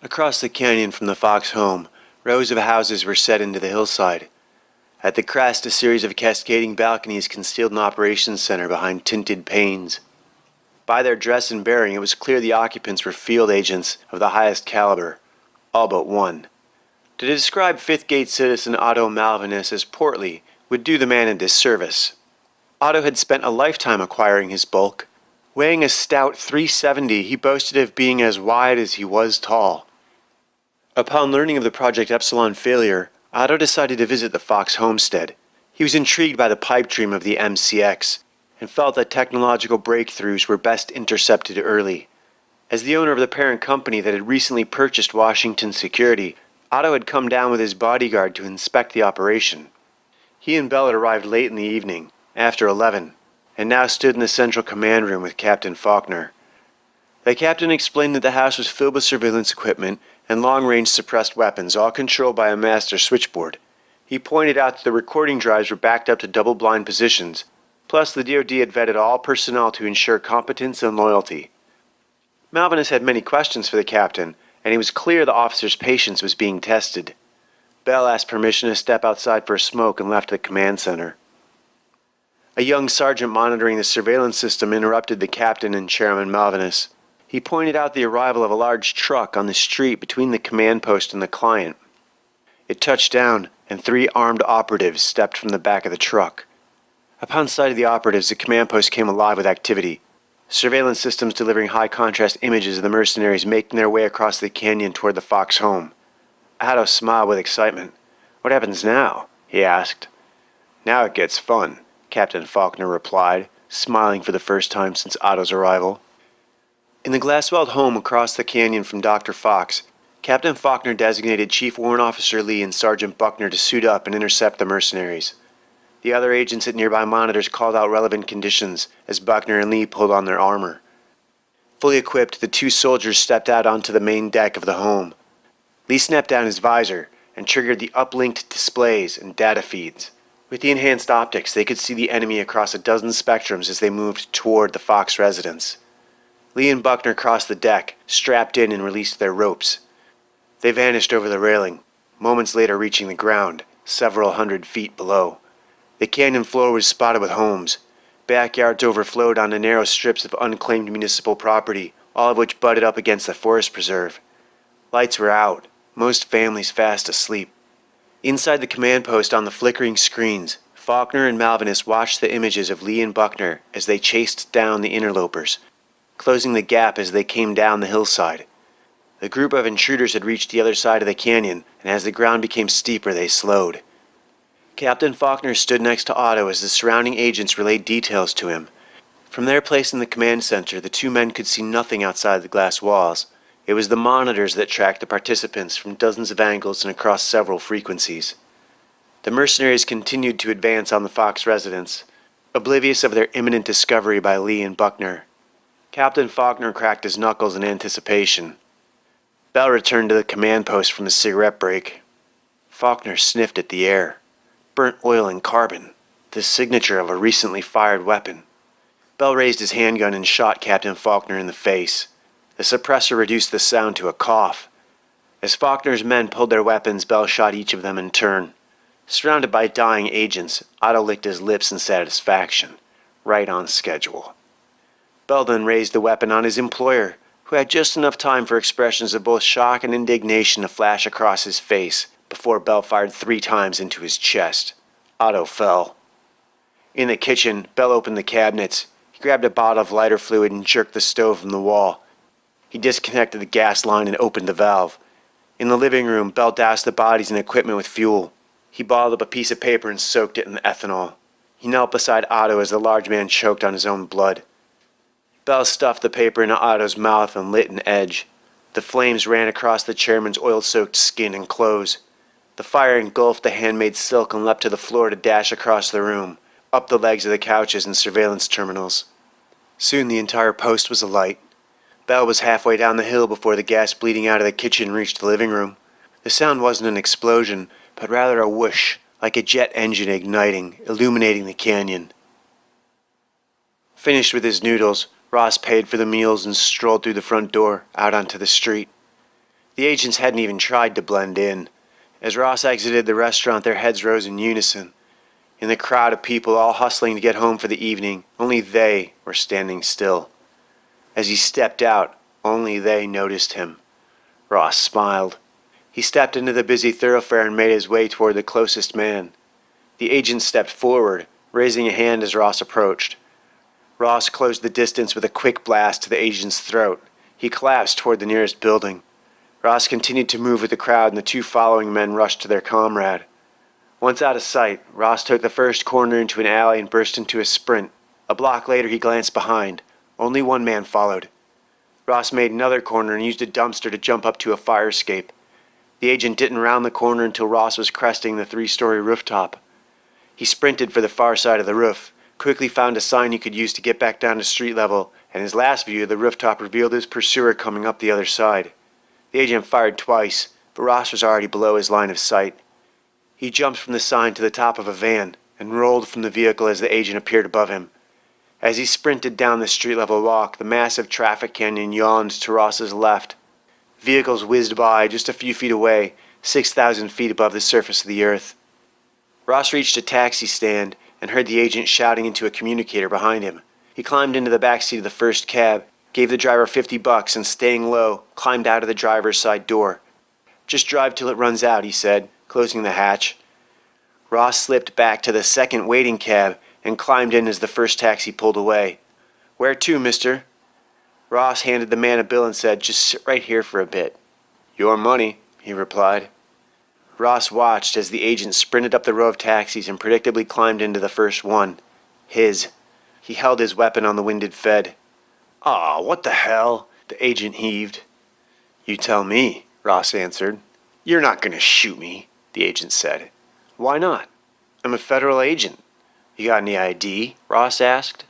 Across the canyon from the Fox home, rows of houses were set into the hillside. At the crest, a series of cascading balconies concealed an operations center behind tinted panes. By their dress and bearing, it was clear the occupants were field agents of the highest caliber, all but one. To describe Fifth Gate citizen Otto Malvinus as portly would do the man a disservice. Otto had spent a lifetime acquiring his bulk. Weighing a stout 370, he boasted of being as wide as he was tall. Upon learning of the Project Epsilon failure, Otto decided to visit the Fox homestead. He was intrigued by the pipe dream of the MCX, and felt that technological breakthroughs were best intercepted early. As the owner of the parent company that had recently purchased Washington Security, Otto had come down with his bodyguard to inspect the operation. He and Bell had arrived late in the evening, after 11, and now stood in the central command room with Captain Faulkner. The captain explained that the house was filled with surveillance equipment and long-range suppressed weapons, all controlled by a master switchboard. He pointed out that the recording drives were backed up to double-blind positions, plus the DoD had vetted all personnel to ensure competence and loyalty. Malvinus had many questions for the captain, and it was clear the officer's patience was being tested. Bell asked permission to step outside for a smoke and left the command center. A young sergeant monitoring the surveillance system interrupted the captain and Chairman Malvinus. He pointed out the arrival of a large truck on the street between the command post and the client. It touched down, and 3 armed operatives stepped from the back of the truck. Upon sight of the operatives, the command post came alive with activity. Surveillance systems delivering high-contrast images of the mercenaries making their way across the canyon toward the Fox home. Otto smiled with excitement. "What happens now?" he asked. "Now it gets fun," Captain Faulkner replied, smiling for the first time since Otto's arrival. In the glass-walled home across the canyon from Dr. Fox, Captain Faulkner designated Chief Warrant Officer Lee and Sergeant Buckner to suit up and intercept the mercenaries. The other agents at nearby monitors called out relevant conditions as Buckner and Lee pulled on their armor. Fully equipped, the 2 soldiers stepped out onto the main deck of the home. Lee snapped down his visor and triggered the uplinked displays and data feeds. With the enhanced optics, they could see the enemy across a dozen spectrums as they moved toward the Fox residence. Lee and Buckner crossed the deck, strapped in and released their ropes. They vanished over the railing, moments later reaching the ground, several hundred feet below. The canyon floor was spotted with homes. Backyards overflowed onto narrow strips of unclaimed municipal property, all of which butted up against the forest preserve. Lights were out, most families fast asleep. Inside the command post on the flickering screens, Faulkner and Malvinus watched the images of Lee and Buckner as they chased down the interlopers, closing the gap as they came down the hillside. The group of intruders had reached the other side of the canyon, and as the ground became steeper, they slowed. Captain Faulkner stood next to Otto as the surrounding agents relayed details to him. From their place in the command center, the 2 men could see nothing outside the glass walls. It was the monitors that tracked the participants from dozens of angles and across several frequencies. The mercenaries continued to advance on the Fox residence, oblivious of their imminent discovery by Lee and Buckner. Captain Faulkner cracked his knuckles in anticipation. Bell returned to the command post from the cigarette break. Faulkner sniffed at the air. Burnt oil and carbon, the signature of a recently fired weapon. Bell raised his handgun and shot Captain Faulkner in the face. The suppressor reduced the sound to a cough. As Faulkner's men pulled their weapons, Bell shot each of them in turn. Surrounded by dying agents, Otto licked his lips in satisfaction. Right on schedule. Bell then raised the weapon on his employer, who had just enough time for expressions of both shock and indignation to flash across his face before Bell fired 3 times into his chest. Otto fell. In the kitchen, Bell opened the cabinets. He grabbed a bottle of lighter fluid and jerked the stove from the wall. He disconnected the gas line and opened the valve. In the living room, Bell doused the bodies and equipment with fuel. He balled up a piece of paper and soaked it in ethanol. He knelt beside Otto as the large man choked on his own blood. Bell stuffed the paper into Otto's mouth and lit an edge. The flames ran across the chairman's oil-soaked skin and clothes. The fire engulfed the handmade silk and leapt to the floor to dash across the room, up the legs of the couches and surveillance terminals. Soon the entire post was alight. Bell was halfway down the hill before the gas bleeding out of the kitchen reached the living room. The sound wasn't an explosion, but rather a whoosh, like a jet engine igniting, illuminating the canyon. Finished with his noodles, Ross paid for the meals and strolled through the front door, out onto the street. The agents hadn't even tried to blend in. As Ross exited the restaurant, their heads rose in unison. In the crowd of people all hustling to get home for the evening, only they were standing still. As he stepped out, only they noticed him. Ross smiled. He stepped into the busy thoroughfare and made his way toward the closest man. The agent stepped forward, raising a hand as Ross approached. Ross closed the distance with a quick blast to the agent's throat. He collapsed toward the nearest building. Ross continued to move with the crowd, and the 2 following men rushed to their comrade. Once out of sight, Ross took the first corner into an alley and burst into a sprint. A block later, he glanced behind. Only 1 man followed. Ross made another corner and used a dumpster to jump up to a fire escape. The agent didn't round the corner until Ross was cresting the 3-story rooftop. He sprinted for the far side of the roof, quickly found a sign he could use to get back down to street level, and his last view of the rooftop revealed his pursuer coming up the other side. The agent fired twice, but Ross was already below his line of sight. He jumped from the sign to the top of a van and rolled from the vehicle as the agent appeared above him. As he sprinted down the street-level walk, the massive traffic canyon yawned to Ross's left. Vehicles whizzed by just a few feet away, 6,000 feet above the surface of the earth. Ross reached a taxi stand and heard the agent shouting into a communicator behind him. He climbed into the back seat of the first cab, gave the driver $50 and, staying low, climbed out of the driver's side door. "Just drive till it runs out," he said, closing the hatch. Ross slipped back to the second waiting cab and climbed in as the first taxi pulled away. "Where to, mister?" Ross handed the man a bill and said, "Just sit right here for a bit." "Your money," he replied. Ross watched as the agent sprinted up the row of taxis and predictably climbed into the first one. His. He held his weapon on the winded Fed. "Aw, what the hell?" the agent heaved. "You tell me," Ross answered. "You're not going to shoot me," the agent said. "Why not? I'm a federal agent." "You got any ID?" Ross asked.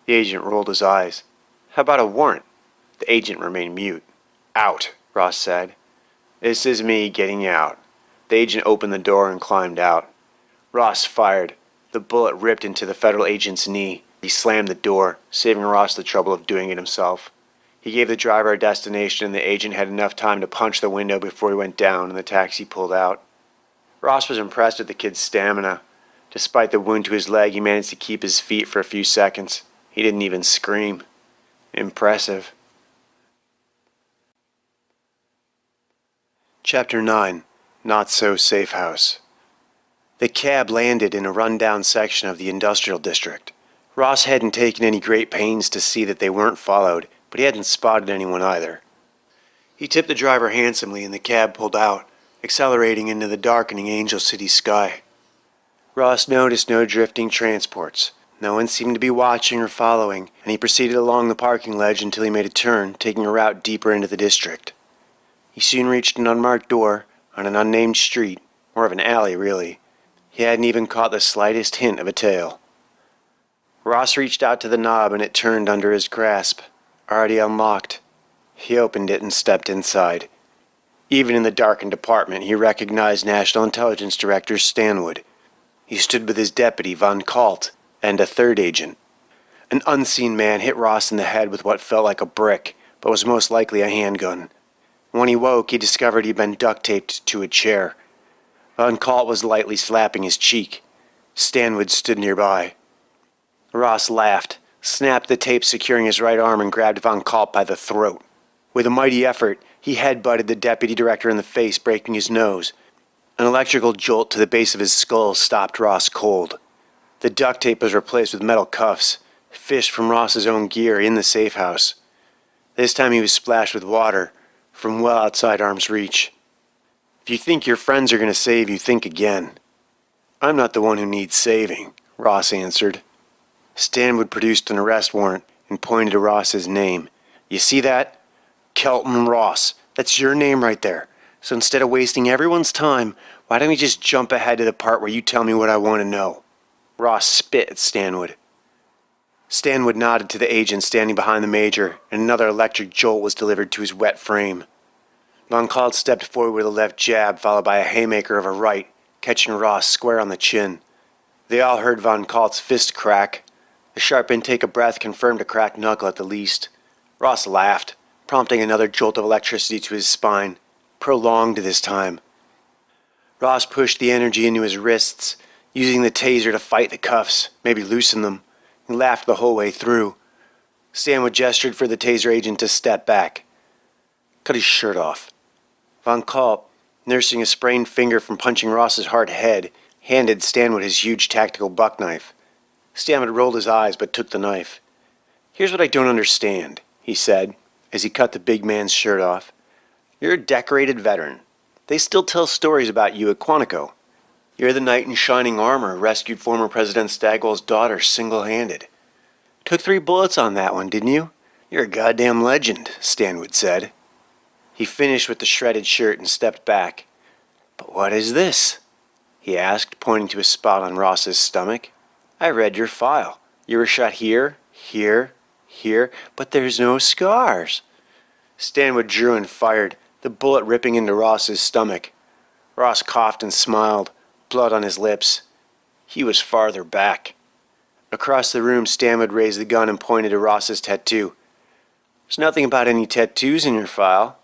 The agent rolled his eyes. "How about a warrant?" The agent remained mute. "Out," Ross said. "This is me getting out." The agent opened the door and climbed out. Ross fired. The bullet ripped into the federal agent's knee. He slammed the door, saving Ross the trouble of doing it himself. He gave the driver a destination, and the agent had enough time to punch the window before he went down and the taxi pulled out. Ross was impressed with the kid's stamina. Despite the wound to his leg, he managed to keep his feet for a few seconds. He didn't even scream. Impressive. Chapter 9. Not So Safe House. The cab landed in a rundown section of the industrial district. Ross hadn't taken any great pains to see that they weren't followed, but he hadn't spotted anyone either. He tipped the driver handsomely and the cab pulled out, accelerating into the darkening Angel City sky. Ross noticed no drifting transports. No one seemed to be watching or following, and he proceeded along the parking ledge until he made a turn, taking a route deeper into the district. He soon reached an unmarked door on an unnamed street, more of an alley, really. He hadn't even caught the slightest hint of a tail. Ross reached out to the knob and it turned under his grasp, already unlocked. He opened it and stepped inside. Even in the darkened apartment, he recognized National Intelligence Director Stanwood. He stood with his deputy, Von Kalt, and a third agent. An unseen man hit Ross in the head with what felt like a brick, but was most likely a handgun. When he woke, he discovered he'd been duct-taped to a chair. Von Kalt was lightly slapping his cheek. Stanwood stood nearby. Ross laughed, snapped the tape securing his right arm, and grabbed Von Kalt by the throat. With a mighty effort, he headbutted the deputy director in the face, breaking his nose. An electrical jolt to the base of his skull stopped Ross cold. The duct tape was replaced with metal cuffs, fished from Ross's own gear in the safe house. This time he was splashed with water, from well outside arm's reach. "If you think your friends are going to save you, think again." "I'm not the one who needs saving," Ross answered. Stanwood produced an arrest warrant and pointed to Ross's name. "You see that? Kelton Ross. That's your name right there. So instead of wasting everyone's time, why don't we just jump ahead to the part where you tell me what I want to know?" Ross spit at Stanwood. Stanwood nodded to the agent standing behind the major, and another electric jolt was delivered to his wet frame. Von Kalt stepped forward with a left jab, followed by a haymaker of a right, catching Ross square on the chin. They all heard Von Kalt's fist crack. The sharp intake of breath confirmed a cracked knuckle at the least. Ross laughed, prompting another jolt of electricity to his spine, prolonged this time. Ross pushed the energy into his wrists, using the taser to fight the cuffs, maybe loosen them. He laughed the whole way through. Stanwood gestured for the taser agent to step back. Cut his shirt off. Von Kalt, nursing a sprained finger from punching Ross's hard head, handed Stanwood his huge tactical buck knife. Stanwood rolled his eyes but took the knife. "Here's what I don't understand," he said, as he cut the big man's shirt off. "You're a decorated veteran. They still tell stories about you at Quantico. You're the knight in shining armor who rescued former President Stagwell's daughter single-handed. Took 3 bullets on that one, didn't you? You're a goddamn legend," Stanwood said. He finished with the shredded shirt and stepped back. "But what is this?" he asked, pointing to a spot on Ross's stomach. "I read your file. You were shot here, here, Here, but there's no scars. Stanwood drew and fired, the bullet ripping into Ross's stomach. Ross coughed and smiled, blood on his lips. He was farther back. Across the room, Stanwood raised the gun and pointed to Ross's tattoo. There's nothing about any tattoos in your file.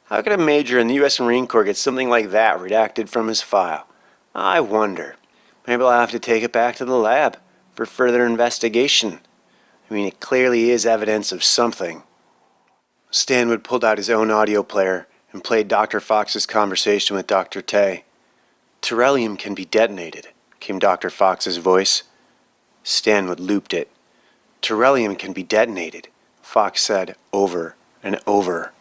How could a major in the U.S. Marine Corps get something like that redacted from his file? I wonder. Maybe I'll have to take it back to the lab for further investigation. I mean, it clearly is evidence of something. Stanwood pulled out his own audio player and played Dr. Fox's conversation with Dr. Tay. Terrellium can be detonated, came Dr. Fox's voice. Stanwood looped it. Terrellium can be detonated, Fox said over and over.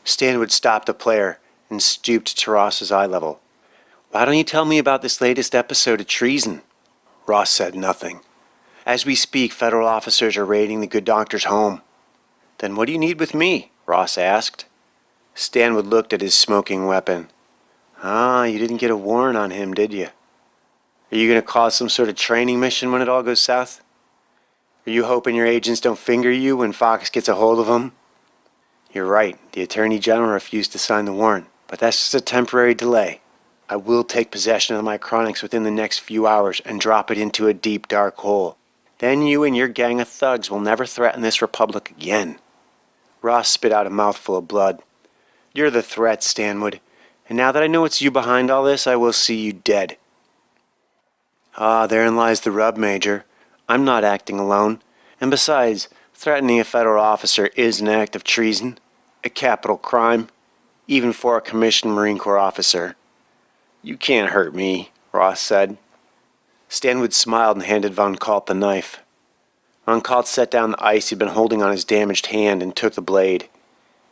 Stanwood stopped the player and stooped to Ross's eye level. Why don't you tell me about this latest episode of treason? Ross said nothing. As we speak, federal officers are raiding the good doctor's home. Then what do you need with me? Ross asked. Stanwood looked at his smoking weapon. You didn't get a warrant on him, did you? Are you going to cause some sort of training mission when it all goes south? Are you hoping your agents don't finger you when Fox gets a hold of them? You're right. The Attorney General refused to sign the warrant, but that's just a temporary delay. I will take possession of the micronics within the next few hours and drop it into a deep, dark hole. Then you and your gang of thugs will never threaten this republic again. Ross spit out a mouthful of blood. You're the threat, Stanwood, and now that I know it's you behind all this, I will see you dead. Therein lies the rub, Major. I'm not acting alone, and besides, threatening a federal officer is an act of treason, a capital crime, even for a commissioned Marine Corps officer. You can't hurt me, Ross said. Stanwood smiled and handed Von Kalt the knife. Von Kalt set down the ice he'd been holding on his damaged hand and took the blade.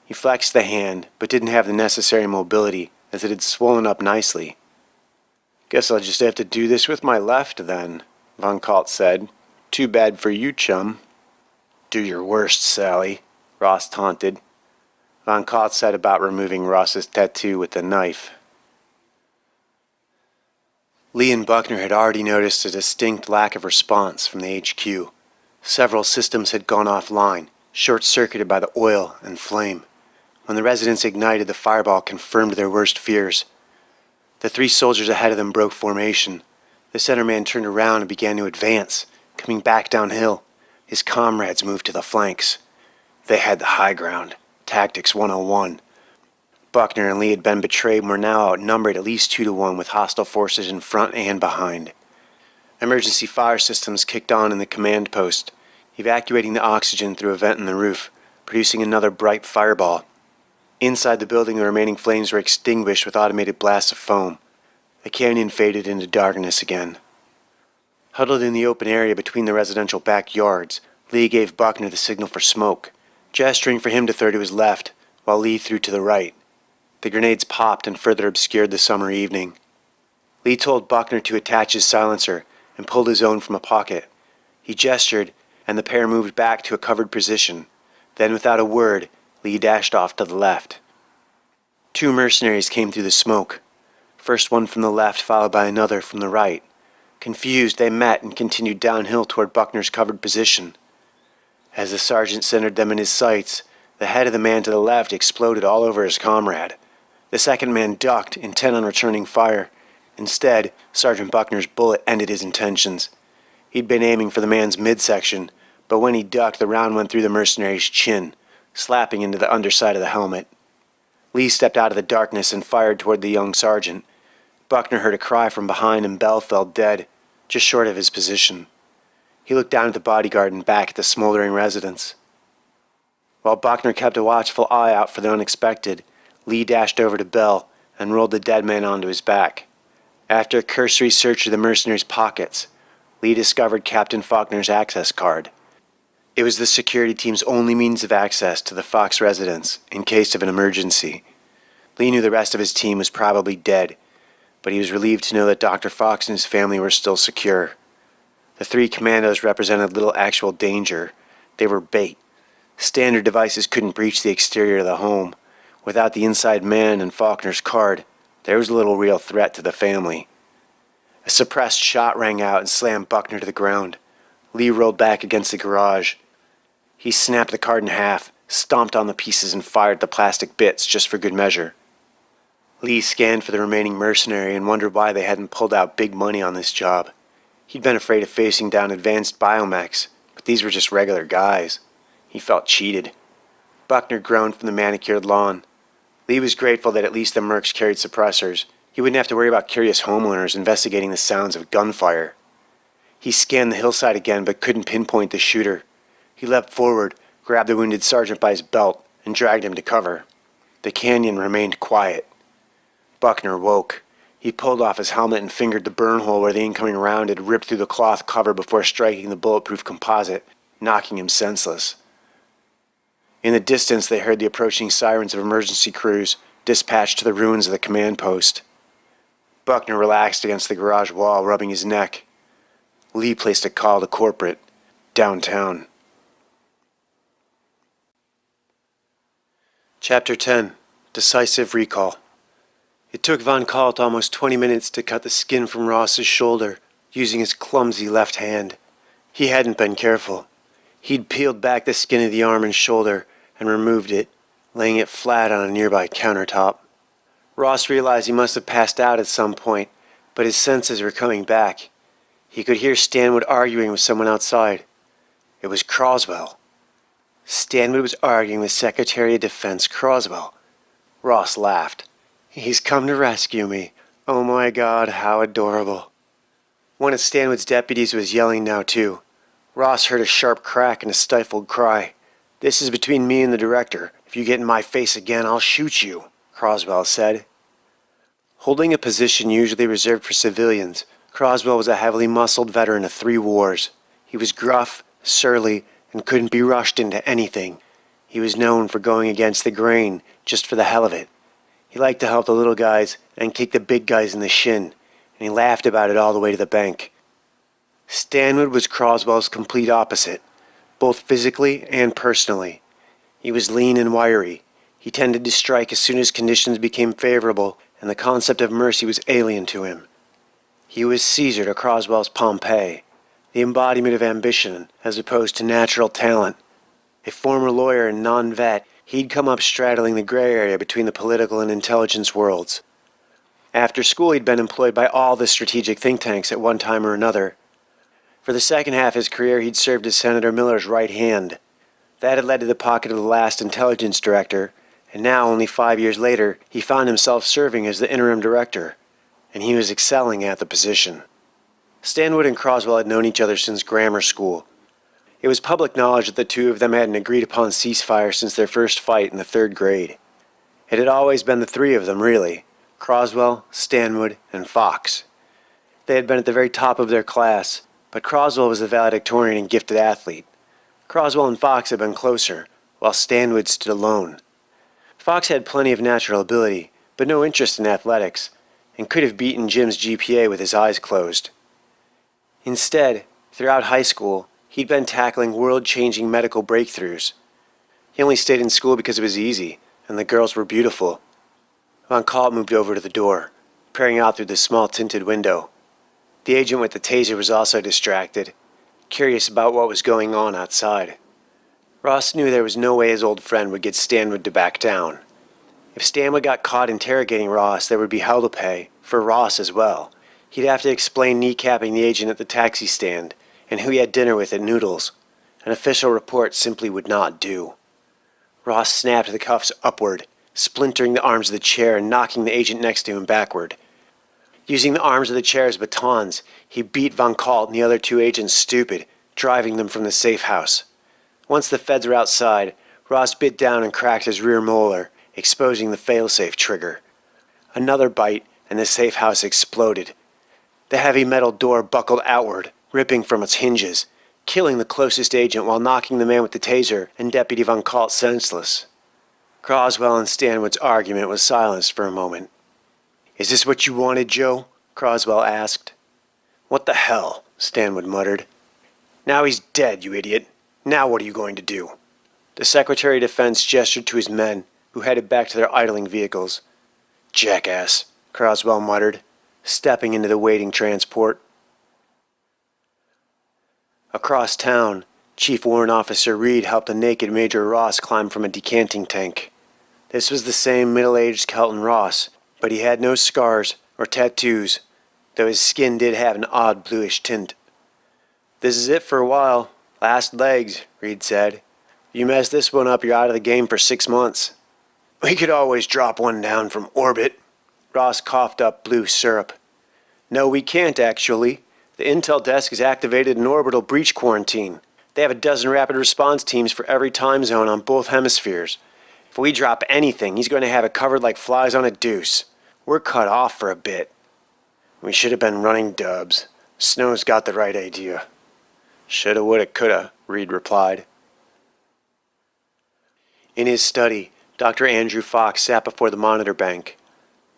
He flexed the hand, but didn't have the necessary mobility, as it had swollen up nicely. Guess I'll just have to do this with my left, then, Von Kalt said. Too bad for you, chum. Do your worst, Sally, Ross taunted. Von Kalt set about removing Ross's tattoo with the knife. Lee and Buckner had already noticed a distinct lack of response from the HQ. Several systems had gone offline, short-circuited by the oil and flame. When the residents ignited, the fireball confirmed their worst fears. The three soldiers ahead of them broke formation. The center man turned around and began to advance, coming back downhill. His comrades moved to the flanks. They had the high ground. Tactics 101. Buckner and Lee had been betrayed and were now outnumbered at least 2-1 with hostile forces in front and behind. Emergency fire systems kicked on in the command post, evacuating the oxygen through a vent in the roof, producing another bright fireball. Inside the building, the remaining flames were extinguished with automated blasts of foam. The canyon faded into darkness again. Huddled in the open area between the residential backyards, Lee gave Buckner the signal for smoke, gesturing for him to throw to his left, while Lee threw to the right. The grenades popped and further obscured the summer evening. Lee told Buckner to attach his silencer and pulled his own from a pocket. He gestured, and the pair moved back to a covered position. Then, without a word, Lee dashed off to the left. 2 mercenaries came through the smoke. First one from the left, followed by another from the right. Confused, they met and continued downhill toward Buckner's covered position. As the sergeant centered them in his sights, the head of the man to the left exploded all over his comrade. The second man ducked, intent on returning fire. Instead, Sergeant Buckner's bullet ended his intentions. He'd been aiming for the man's midsection, but when he ducked, the round went through the mercenary's chin, slapping into the underside of the helmet. Lee stepped out of the darkness and fired toward the young sergeant. Buckner heard a cry from behind and Bell fell dead, just short of his position. He looked down at the bodyguard and back at the smoldering residence. While Buckner kept a watchful eye out for the unexpected, Lee dashed over to Bell and rolled the dead man onto his back. After a cursory search of the mercenary's pockets, Lee discovered Captain Faulkner's access card. It was the security team's only means of access to the Fox residence in case of an emergency. Lee knew the rest of his team was probably dead, but he was relieved to know that Dr. Fox and his family were still secure. The 3 commandos represented little actual danger. They were bait. Standard devices couldn't breach the exterior of the home. Without the inside man and Faulkner's card, there was little real threat to the family. A suppressed shot rang out and slammed Buckner to the ground. Lee rolled back against the garage. He snapped the card in half, stomped on the pieces, and fired the plastic bits just for good measure. Lee scanned for the remaining mercenary and wondered why they hadn't pulled out big money on this job. He'd been afraid of facing down advanced biomechs, but these were just regular guys. He felt cheated. Buckner groaned from the manicured lawn. Lee was grateful that at least the mercs carried suppressors. He wouldn't have to worry about curious homeowners investigating the sounds of gunfire. He scanned the hillside again but couldn't pinpoint the shooter. He leapt forward, grabbed the wounded sergeant by his belt, and dragged him to cover. The canyon remained quiet. Buckner woke. He pulled off his helmet and fingered the burn hole where the incoming round had ripped through the cloth cover before striking the bulletproof composite, knocking him senseless. In the distance, they heard the approaching sirens of emergency crews dispatched to the ruins of the command post. Buckner relaxed against the garage wall, rubbing his neck. Lee placed a call to corporate, downtown. Chapter 10. Decisive Recall. It took Von Kalt almost 20 minutes to cut the skin from Ross's shoulder, using his clumsy left hand. He hadn't been careful. He'd peeled back the skin of the arm and shoulder and removed it, laying it flat on a nearby countertop. Ross realized he must have passed out at some point, but his senses were coming back. He could hear Stanwood arguing with someone outside. It was Croswell. Stanwood was arguing with Secretary of Defense Croswell. Ross laughed. He's come to rescue me. Oh my God, how adorable. One of Stanwood's deputies was yelling now too. Ross heard a sharp crack and a stifled cry. This is between me and the director. If you get in my face again, I'll shoot you, Croswell said. Holding a position usually reserved for civilians, Croswell was a heavily muscled veteran of 3 wars. He was gruff, surly, and couldn't be rushed into anything. He was known for going against the grain, just for the hell of it. He liked to help the little guys and kick the big guys in the shin, and he laughed about it all the way to the bank. Stanwood was Croswell's complete opposite, both physically and personally. He was lean and wiry. He tended to strike as soon as conditions became favorable, and the concept of mercy was alien to him. He was Caesar to Croswell's Pompey, the embodiment of ambition as opposed to natural talent. A former lawyer and non-vet, he'd come up straddling the gray area between the political and intelligence worlds. After school, he'd been employed by all the strategic think tanks at one time or another. For the second half of his career, he'd served as Senator Miller's right hand. That had led to the pocket of the last intelligence director, and now, only 5 years later, he found himself serving as the interim director, and he was excelling at the position. Stanwood and Croswell had known each other since grammar school. It was public knowledge that the two of them had an agreed-upon ceasefire since their first fight in the 3rd grade. It had always been the 3 of them, really: Croswell, Stanwood, and Fox. They had been at the very top of their class, but Croswell was the valedictorian and gifted athlete. Croswell and Fox had been closer, while Stanwood stood alone. Fox had plenty of natural ability, but no interest in athletics, and could have beaten Jim's GPA with his eyes closed. Instead, throughout high school, he'd been tackling world-changing medical breakthroughs. He only stayed in school because it was easy, and the girls were beautiful. Von Kalt moved over to the door, peering out through the small tinted window. The agent with the taser was also distracted, curious about what was going on outside. Ross knew there was no way his old friend would get Stanwood to back down. If Stanwood got caught interrogating Ross, there would be hell to pay, for Ross as well. He'd have to explain kneecapping the agent at the taxi stand, and who he had dinner with at Noodles. An official report simply would not do. Ross snapped the cuffs upward, splintering the arms of the chair and knocking the agent next to him backward. Using the arms of the chair as batons, he beat Von Kalt and the other 2 agents stupid, driving them from the safe house. Once the feds were outside, Ross bit down and cracked his rear molar, exposing the failsafe trigger. Another bite, and the safe house exploded. The heavy metal door buckled outward, ripping from its hinges, killing the closest agent while knocking the man with the taser and Deputy Von Kalt senseless. Croswell and Stanwood's argument was silenced for a moment. "Is this what you wanted, Joe?" Croswell asked. "What the hell?" Stanwood muttered. "Now he's dead, you idiot. Now what are you going to do?" The Secretary of Defense gestured to his men, who headed back to their idling vehicles. "Jackass," Croswell muttered, stepping into the waiting transport. Across town, Chief Warrant Officer Reed helped a naked Major Ross climb from a decanting tank. This was the same middle-aged Kelton Ross, but he had no scars or tattoos, though his skin did have an odd bluish tint. "This is it for a while. Last legs," Reed said. "You mess this one up, you're out of the game for 6 months." "We could always drop one down from orbit." Ross coughed up blue syrup. "No, we can't, actually. The intel desk has activated an orbital breach quarantine. They have a dozen rapid response teams for every time zone on both hemispheres. If we drop anything, he's going to have it covered like flies on a deuce. We're cut off for a bit." "We should have been running dubs. Snow's got the right idea." "Shoulda, woulda, coulda," Reed replied. In his study, Dr. Andrew Fox sat before the monitor bank.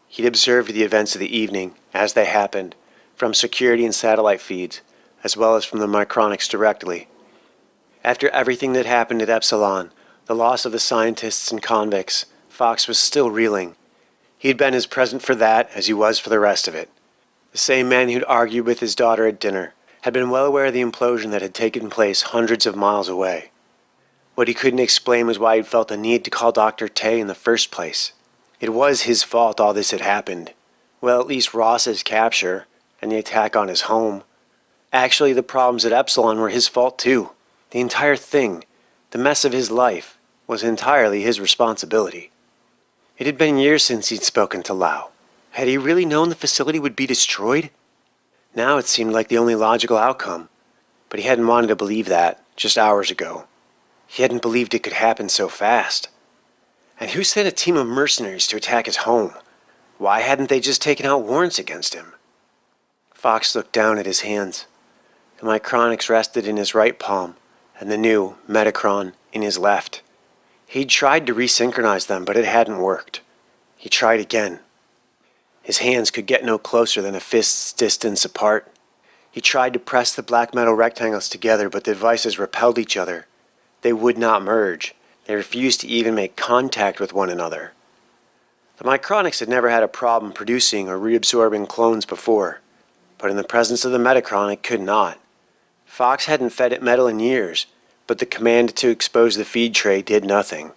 He'd observed the events of the evening, as they happened, from security and satellite feeds, as well as from the Micronics directly. After everything that happened at Epsilon, the loss of the scientists and convicts, Fox was still reeling. He'd been as present for that as he was for the rest of it. The same man who'd argued with his daughter at dinner had been well aware of the implosion that had taken place hundreds of miles away. What he couldn't explain was why he'd felt the need to call Dr. Tay in the first place. It was his fault all this had happened. Well, at least Ross's capture and the attack on his home. Actually, the problems at Epsilon were his fault too. The entire thing, the mess of his life, was entirely his responsibility. It had been years since he'd spoken to Lau. Had he really known the facility would be destroyed? Now it seemed like the only logical outcome, but he hadn't wanted to believe that just hours ago. He hadn't believed it could happen so fast. And who sent a team of mercenaries to attack his home? Why hadn't they just taken out warrants against him? Fox looked down at his hands. The Micronics rested in his right palm, and the new Metacron in his left. He'd tried to resynchronize them, but it hadn't worked. He tried again. His hands could get no closer than a fist's distance apart. He tried to press the black metal rectangles together, but the devices repelled each other. They would not merge. They refused to even make contact with one another. The Micronics had never had a problem producing or reabsorbing clones before, but in the presence of the Metacron it could not. Fox hadn't fed it metal in years, but the command to expose the feed tray did nothing.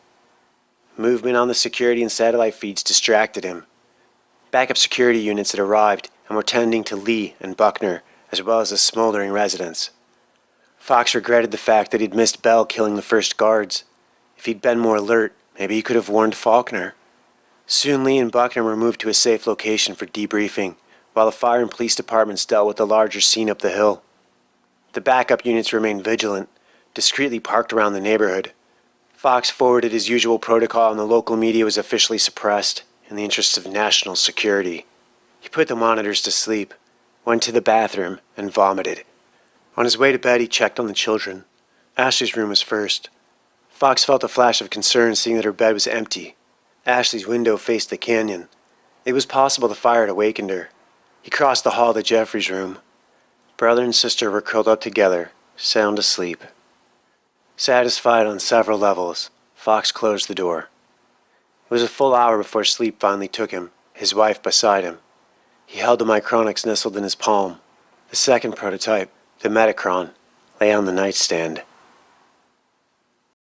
Movement on the security and satellite feeds distracted him. Backup security units had arrived and were tending to Lee and Buckner, as well as the smoldering residents. Fox regretted the fact that he'd missed Bell killing the first guards. If he'd been more alert, maybe he could have warned Faulkner. Soon Lee and Buckner were moved to a safe location for debriefing, while the fire and police departments dealt with the larger scene up the hill. The backup units remained vigilant, discreetly parked around the neighborhood. Fox forwarded his usual protocol and the local media was officially suppressed in the interests of national security. He put the monitors to sleep, went to the bathroom, and vomited. On his way to bed, he checked on the children. Ashley's room was first. Fox felt a flash of concern seeing that her bed was empty. Ashley's window faced the canyon. It was possible the fire had awakened her. He crossed the hall to Jeffrey's room. Brother and sister were curled up together, sound asleep. Satisfied on several levels, Fox closed the door. It was a full hour before sleep finally took him, his wife beside him. He held the Micronics nestled in his palm. The second prototype, the Metacron, lay on the nightstand.